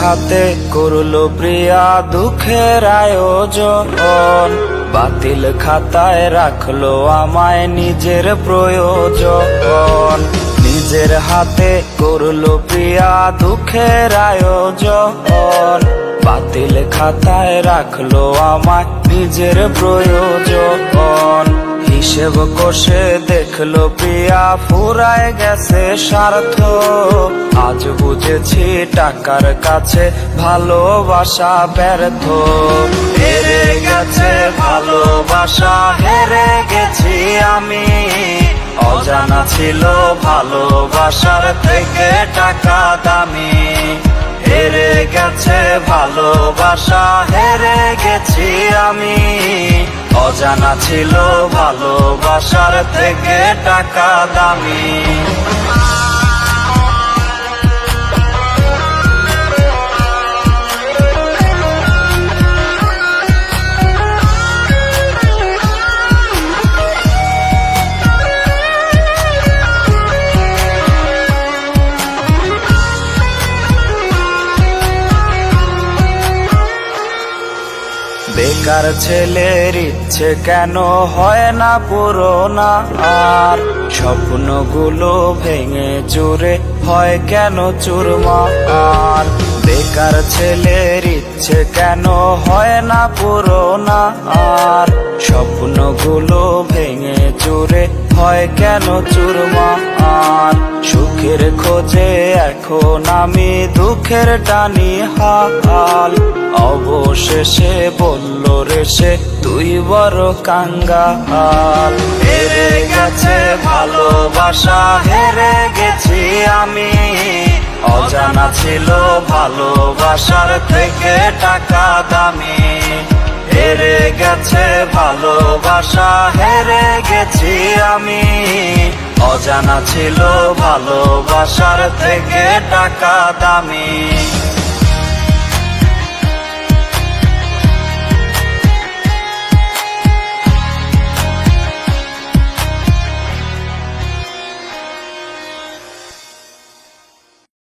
হাতে করলো প্রিয়া দুঃখের আয়োজন, বাতিল খাতায় রাখলো আমায় নিজের প্রয়োজন। নিজের হাতে করলো প্রিয়া দুঃখের আয়োজন, বাতিল খাতায় রাখলো আমায় নিজের প্রয়োজন। হিসেব কষে দেখলো প্রিয়া ফুরায় গেছে স্বার্থ, আজ বুঝেছি টাকার কাছে ভালোবাসা ব্যর্থ। হেরে গেছে ভালোবাসা, হেরে গেছি আমি, অজানা ছিল ভালোবাসার থেকে টাকা দামি। হেরে গেছে ভালোবাসা, হেরে গেছি আমি, অজানা ছিল ভালোবাসার থেকে টাকা দামি। বেকার ছেলের ইচ্ছে কেন হয় না পূরণ, আর স্বপ্নগুলো ভেঙে চুরে হয় কেন চুরমার। বেকার ছেলের ইচ্ছে কেন হয় না পূরণ, আর স্বপ্নগুলো ভেঙে চুরে হয় কেন চুরমার। সুখের খোঁজে এখন আমি দুঃখের টানি হাল, অবশেষে বলল রে সে তুই বড় কাঙ্গাল। হেরে গেছে ভালোবাসা, হেরে গেছি আমি, অজানা ছিল ভালোবাসার থেকে টাকা দামি। হেরে গেছে ভালোবাসা, হেরে গেছি আমি, অজানা ছিল ভালোবাসার থেকে টাকা দামি।